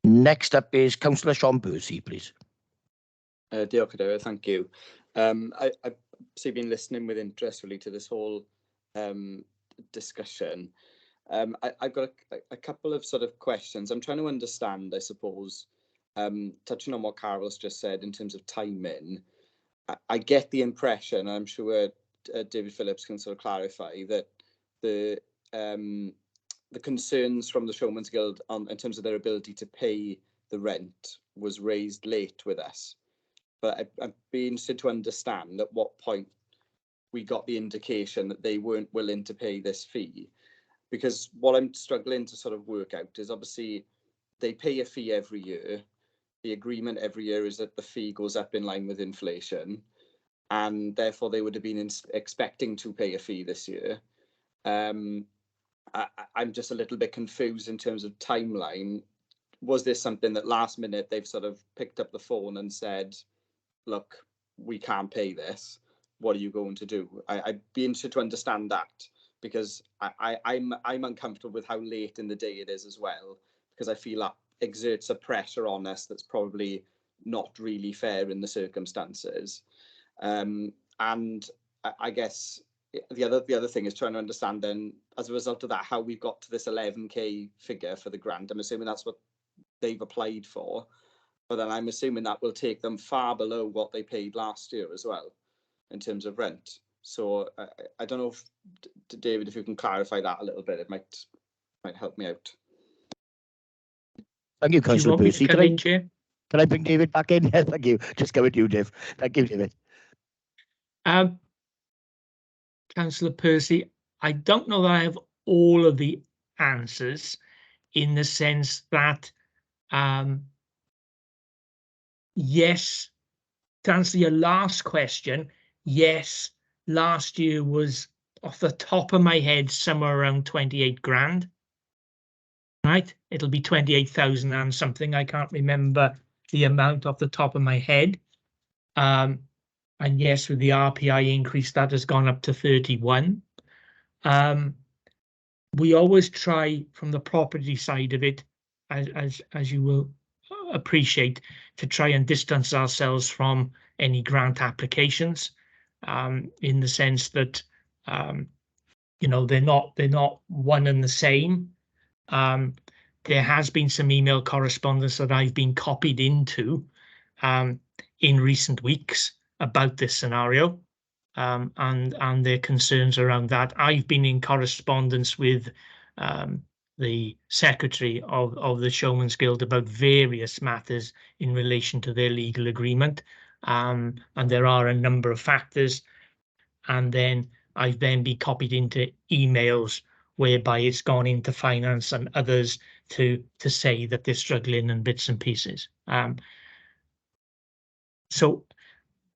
Next up is Councillor Sean Bursey, please. Diolch, Cadeirydd, thank you. I've been listening with interest really to this whole discussion. I've got a couple of sort of questions. I'm trying to understand, I suppose, touching on what Carol's just said in terms of timing. I get the impression, I'm sure David Phillips can sort of clarify, that the concerns from the Showman's Guild in terms of their ability to pay the rent was raised late with us. But I'd be interested to understand at what point we got the indication that they weren't willing to pay this fee. Because what I'm struggling to sort of work out is, obviously they pay a fee every year. The agreement every year is that the fee goes up in line with inflation, and therefore they would have been expecting to pay a fee this year. I'm just a little bit confused in terms of timeline. Was this something that last minute they've sort of picked up the phone and said, look, we can't pay this, what are you going to do? I'd be interested to understand that, because I'm uncomfortable with how late in the day it is as well, because I feel that exerts a pressure on us that's probably not really fair in the circumstances. And I guess the other thing is trying to understand then, as a result of that, how we've got to this 11k figure for the grant. I'm assuming that's what they've applied for, but then I'm assuming that will take them far below what they paid last year as well in terms of rent. So I don't know if David, if you can clarify that a little bit, it might help me out. Thank you, Do you Councillor want me to Percy. come in, Chair? Can I bring David back in? Yes, thank you. Just go with you, Dave. Thank you, David. Councillor Percy, I don't know that I have all of the answers, in the sense that, yes, to answer your last question, yes, last year was, off the top of my head, somewhere around 28 grand. Right? It'll be 28,000 and something. I can't remember the amount off the top of my head. And yes, with the RPI increase, that has gone up to 31. We always try, from the property side of it, as you will appreciate, to try and distance ourselves from any grant applications, in the sense that you know, they're not one and the same. There has been some email correspondence that I've been copied into in recent weeks about this scenario, and their concerns around that. I've been in correspondence with the secretary of the Showman's Guild about various matters in relation to their legal agreement, and there are a number of factors. And then I've then been copied into emails whereby it's gone into finance and others to say that they're struggling in bits and pieces. So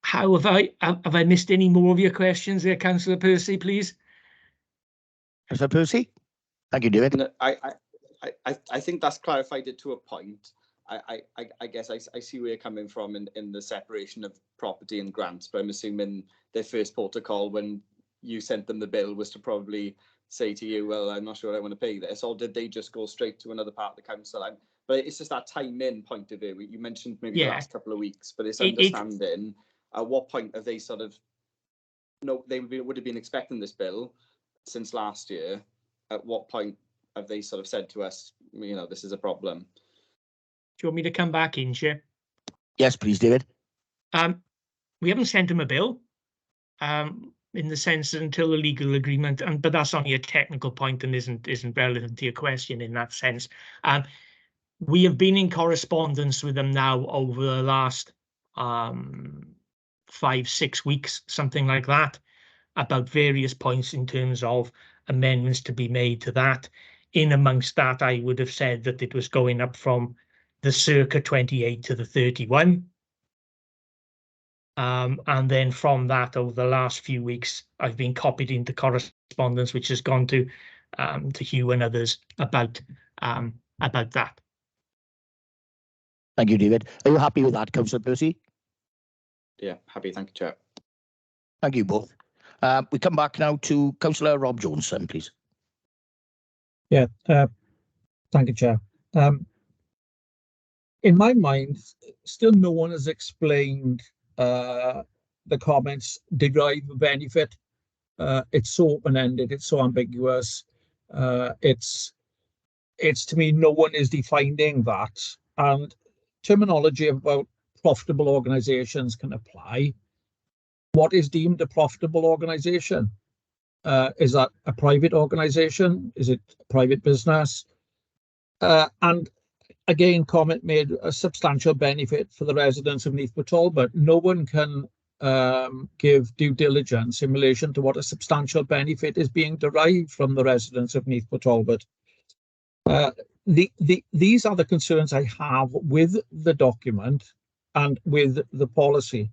how have I missed any more of your questions there, Councillor Percy, please? Councillor Percy? Thank you, David. No, I think that's clarified it to a point. I guess I see where you're coming from in the separation of property and grants, but I'm assuming their first protocol when you sent them the bill was to probably say to you, well, I'm not sure I want to pay this, or did they just go straight to another part of the council? But it's just that time in point of view. You mentioned maybe the last couple of weeks, but it's understanding at what point have they sort of, no, they would have been expecting this bill since last year. At what point have they sort of said to us, you know, this is a problem? Do you want me to come back in, Chair? Yes, please, David. We haven't sent them a bill, in the sense that until the legal agreement, but that's only a technical point and isn't relevant to your question in that sense. We have been in correspondence with them now over the last 5-6 weeks, something like that, about various points in terms of amendments to be made to that. In amongst that, I would have said that it was going up from the circa 28 to the 31. And then from that, over the last few weeks, I've been copied into correspondence, which has gone to Hugh and others about that. Thank you, David. Are you happy with that, Councillor Percy? Yeah, happy. Thank you, Chair. Thank you both. We come back now to Councillor Rob Johnson, please. Yeah, thank you, Chair. In my mind, still no one has explained the comments derive a benefit. It's so open-ended, it's so ambiguous. It's to me, no one is defining that. And terminology about profitable organizations can apply. What is deemed a profitable organization? Is that a private organization? Is it a private business? And again, comment made, a substantial benefit for the residents of Neath Talbot. No one can give due diligence in relation to what a substantial benefit is being derived from the residents of Neath Talbot. These are the concerns I have with the document and with the policy.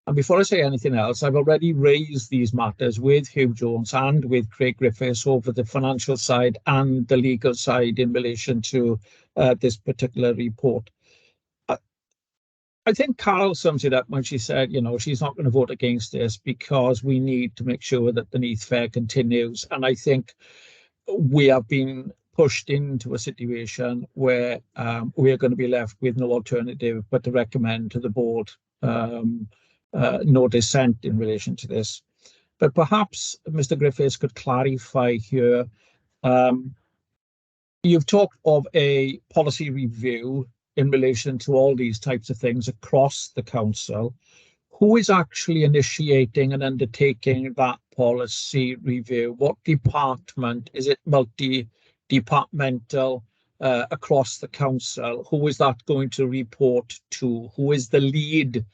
And before I say anything else, I've already raised these matters with Hugh Jones and with Craig Griffiths over the financial side and the legal side in relation to this particular report. I think Carol sums it up when she said, you know, she's not going to vote against this because we need to make sure that the Neath Fair continues. And I think we have been pushed into a situation where we are going to be left with no alternative but to recommend to the board no dissent in relation to this. But perhaps Mr. Griffiths could clarify here. You've talked of a policy review in relation to all these types of things across the council. who is actually initiating and undertaking that policy review? What department? Is it multi-departmental across the council? Who is that going to report to? Who is the lead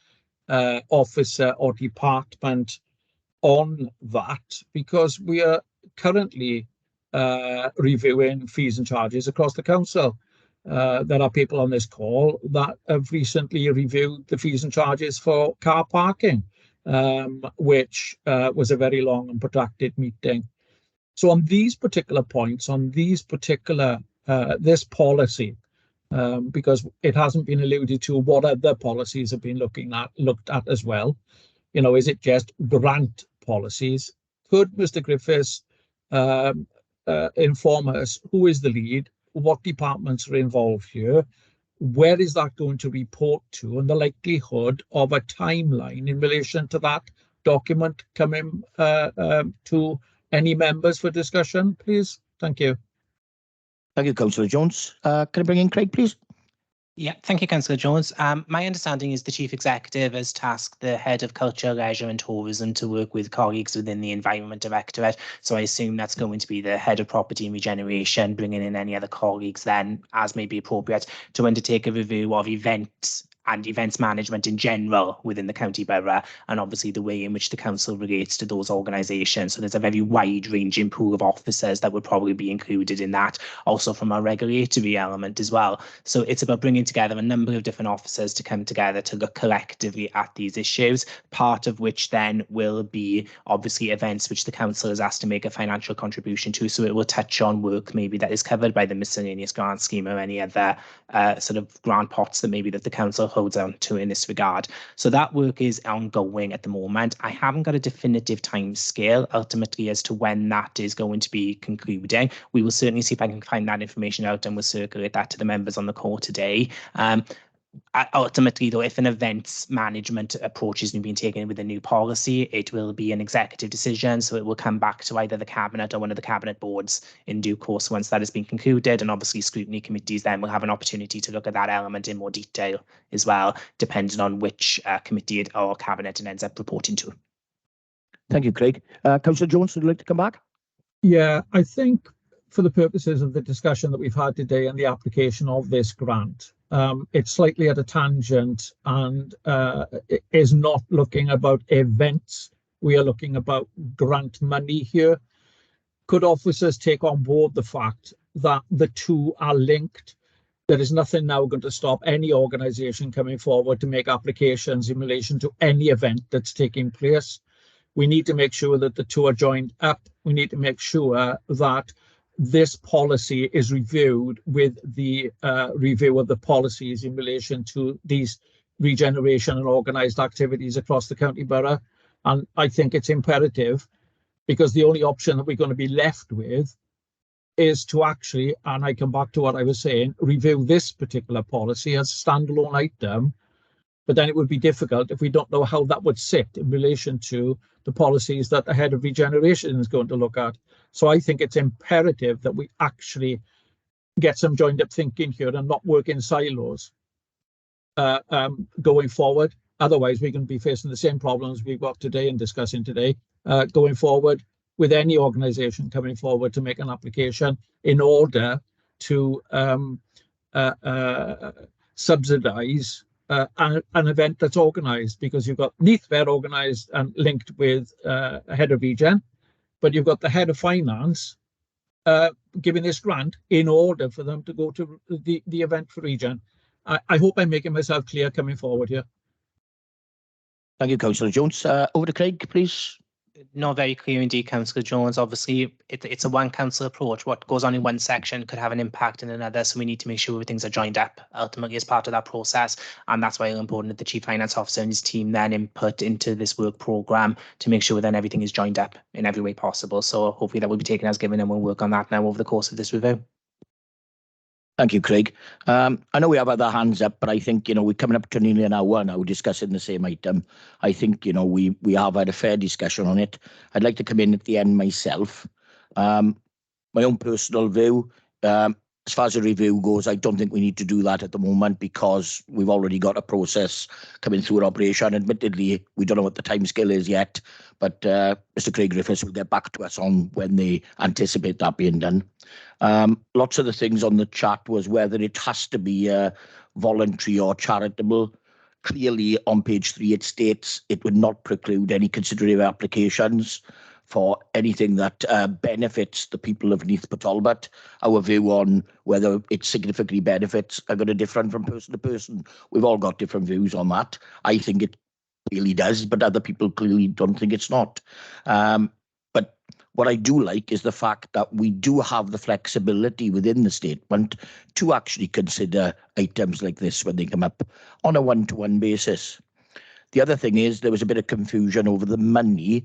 officer or department on that? Because we are currently reviewing fees and charges across the council. There are people on this call that have recently reviewed the fees and charges for car parking, which was a very long and protracted meeting. So on these particular points, on these particular, this policy, because it hasn't been alluded to what other policies have been looked at as well. You know, is it just grant policies? Could Mr. Griffiths inform us who is the lead, what departments are involved here, where is that going to report to, and the likelihood of a timeline in relation to that document coming to any members for discussion, please? Thank you. Thank you, Councillor Jones. Can I bring in Craig, please? Yeah, thank you, Councillor Jones. My understanding is the Chief Executive has tasked the Head of Culture, Leisure and Tourism to work with colleagues within the Environment Directorate. So I assume that's going to be the Head of Property and Regeneration, bringing in any other colleagues then, as may be appropriate, to undertake a review of events and events management in general within the county borough, and obviously the way in which the council relates to those organisations. So there's a very wide-ranging pool of officers that would probably be included in that, also from a regulatory element as well. So it's about bringing together a number of different officers to come together to look collectively at these issues, part of which then will be obviously events which the council is asked to make a financial contribution to. So it will touch on work maybe that is covered by the miscellaneous grant scheme or any other sort of grant pots that maybe that the council holds on to in this regard. So that work is ongoing at the moment. I haven't got a definitive time scale ultimately as to when that is going to be concluding. We will certainly see if I can find that information out, and we'll circulate that to the members on the call today. Ultimately, though, if an events management approach is being taken with a new policy, it will be an executive decision. So it will come back to either the cabinet or one of the cabinet boards in due course once that has been concluded. And obviously, scrutiny committees then will have an opportunity to look at that element in more detail as well, depending on which committee or cabinet it ends up reporting to. Thank you, Craig. Councillor Jones, would you like to come back? Yeah, I think for the purposes of the discussion that we've had today and the application of this grant, it's slightly at a tangent and is not looking about events. We are looking about grant money here. Could officers take on board the fact that the two are linked? There is nothing now going to stop any organisation coming forward to make applications in relation to any event that's taking place. We need to make sure that the two are joined up. We need to make sure that this policy is reviewed with the review of the policies in relation to these regeneration and organised activities across the county borough. And I think it's imperative, because the only option that we're going to be left with is to actually, and I come back to what I was saying, review this particular policy as a standalone item. But then it would be difficult if we don't know how that would sit in relation to the policies that the Head of Regeneration is going to look at. So I think it's imperative that we actually get some joined up thinking here and not work in silos going forward. Otherwise, we're going to be facing the same problems we've got today and discussing today going forward with any organisation coming forward to make an application in order to subsidise an event that's organised, because you've got Neath Fair organised and linked with a Head of Regen, but you've got the Head of Finance giving this grant in order for them to go to the event for Regen. I hope I'm making myself clear coming forward here. Thank you, Councillor Jones. Over to Craig, please. Not very clear indeed, Councillor Jones. Obviously, it's a one council approach. What goes on in one section could have an impact in another, so we need to make sure things are joined up ultimately as part of that process. And that's why it's important that the Chief Finance Officer and his team then input into this work programme to make sure then everything is joined up in every way possible. So hopefully that will be taken as given, and we'll work on that now over the course of this review. Thank you, Craig. I know we have other hands up, but I think, we're coming up to nearly an hour now discussing the same item. I think, we have had a fair discussion on it. I'd like to come in at the end myself. My own personal view, as far as the review goes, I don't think we need to do that at the moment because we've already got a process coming through an operation. Admittedly, we don't know what the timescale is yet, but Mr. Craig Griffiths will get back to us on when they anticipate that being done. Lots of the things on the chat was whether it has to be voluntary or charitable. Clearly, on page 3, it states it would not preclude any considerable applications for anything that benefits the people of Neath Talbot. Our view on whether it significantly benefits are going to differ from person to person. We've all got different views on that. I think it really does, but other people clearly don't think it's not. But what I do like is the fact that we do have the flexibility within the statement to actually consider items like this when they come up on a one-to-one basis. The other thing is there was a bit of confusion over the money.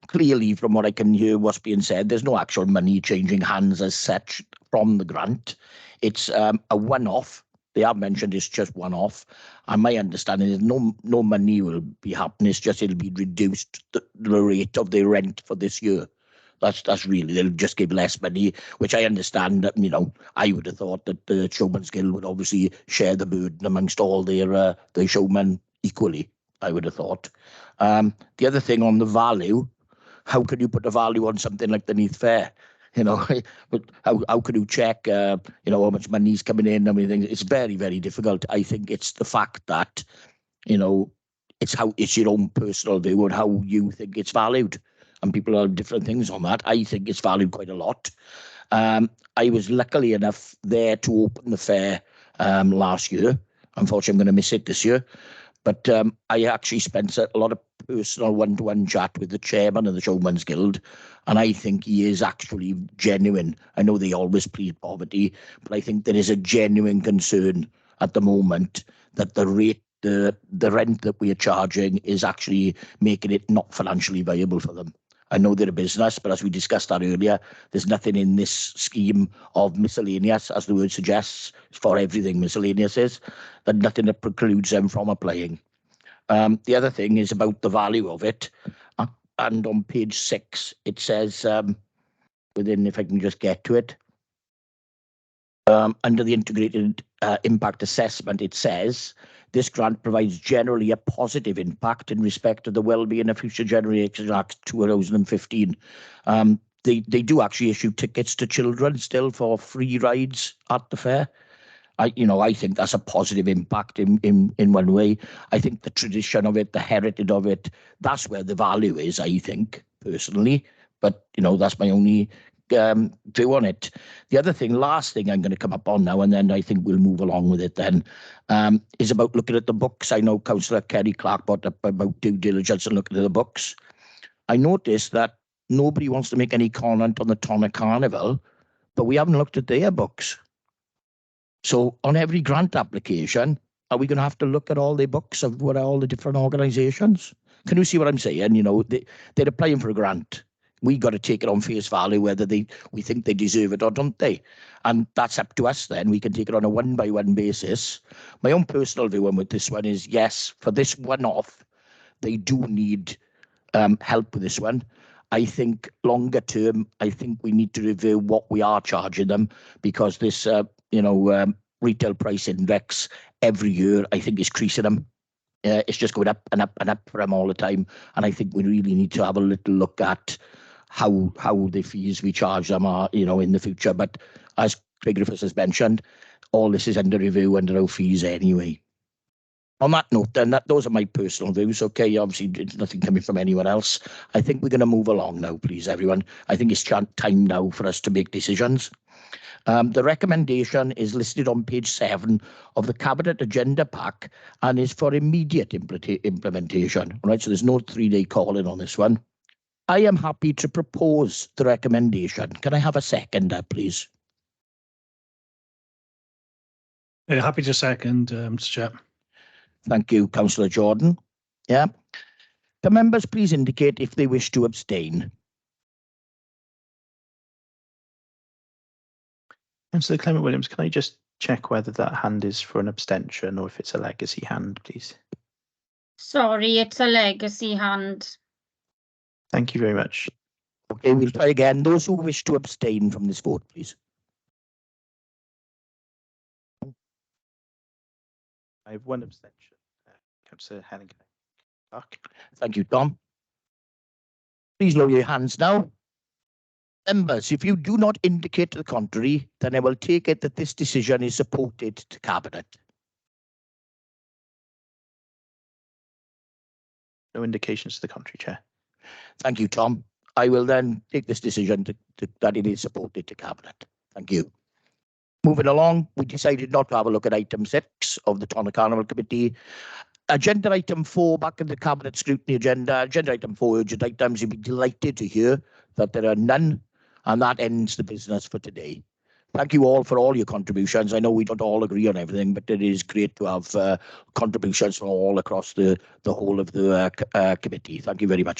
Clearly, from what I can hear what's being said, there's no actual money changing hands as such from the grant. It's a one-off. They have mentioned it's just one-off. And my understanding is no money will be happening. It's just it'll be reduced the rate of the rent for this year. That's really, they'll just give less money, which I understand. You know, I would have thought that the Showman's Guild would obviously share the burden amongst all their showmen equally, I would have thought. The other thing on the value, how can you put a value on something like the Neath Fair? You know, but how can you check, you know, how much money's coming in? I mean, it's very, very difficult. I think it's the fact that, you know, it's your own personal view and how you think it's valued. And people have different things on that. I think it's valued quite a lot. I was luckily enough there to open the fair last year. Unfortunately, I'm going to miss it this year. But I actually spent a lot of personal one-to-one chat with the chairman of the Showman's Guild, and I think he is actually genuine. I know they always plead poverty, but I think there is a genuine concern at the moment that the rent that we are charging is actually making it not financially viable for them. I know they're a business, but as we discussed that earlier, there's nothing in this scheme of miscellaneous, as the word suggests, for everything miscellaneous is, that nothing that precludes them from applying. The other thing is about the value of it. And on page 6, it says, within, if I can just get to it, under the integrated impact assessment, it says, this grant provides generally a positive impact in respect of the well-being of future generations Act 2015. They do actually issue tickets to children still for free rides at the fair. I think that's a positive impact in one way. I think the tradition of it, the heritage of it, that's where the value is, I think, personally. But, you know, that's my only view on it. The other thing, last thing I'm going to come up on now, and then I think we'll move along with it then, is about looking at the books. I know Councillor Kerry Clark brought up about due diligence and looking at the books. I noticed that nobody wants to make any comment on the Tonic Carnival, but we haven't looked at their books. So on every grant application, are we going to have to look at all the books of what are all the different organisations? Can you see what I'm saying? You know, they're applying for a grant. We got to take it on face value whether we think they deserve it or don't they. And that's up to us then. We can take it on a one-by-one basis. My own personal view on with this one is, yes, for this one-off, they do need help with this one. I think longer term, I think we need to review what we are charging them, because this, retail price index every year, I think, is creasing them. It's just going up and up and up for them all the time. And I think we really need to have a little look at how the fees we charge them are, in the future. But as Craig Griffiths has mentioned, all this is under review under our fees anyway. On that note, then, those are my personal views. Okay, obviously, it's nothing coming from anyone else. I think we're going to move along now, please, everyone. I think it's time now for us to make decisions. The recommendation is listed on page 7 of the Cabinet Agenda Pack and is for immediate implementation. Right, so there's no 3-day call-in on this one. I am happy to propose the recommendation. Can I have a seconder, please? Happy to second, Mr. Chair. Thank you, Councillor Jordan. Yeah. Can members please indicate if they wish to abstain? Councillor Clement Williams, can I just check whether that hand is for an abstention or if it's a legacy hand, please? Sorry, it's a legacy hand. Thank you very much. Okay, we'll try again. Those who wish to abstain from this vote, please. I have one abstention. Councillor Helen Clark. Thank you, Tom. Please lower your hands now. Members, if you do not indicate the contrary, then I will take it that this decision is supported to Cabinet. No indications to the contrary, Chair. Thank you, Tom. I will then take this decision that it is supported to Cabinet. Thank you. Moving along, we decided not to have a look at item 6 of the Tonner Carnival Committee. Agenda item 4 back in the Cabinet scrutiny agenda. Agenda item 4 urgent items. You'll be delighted to hear that there are none, and that ends the business for today. Thank you all for all your contributions. I know we don't all agree on everything, but it is great to have contributions from all across the whole of the committee. Thank you very much.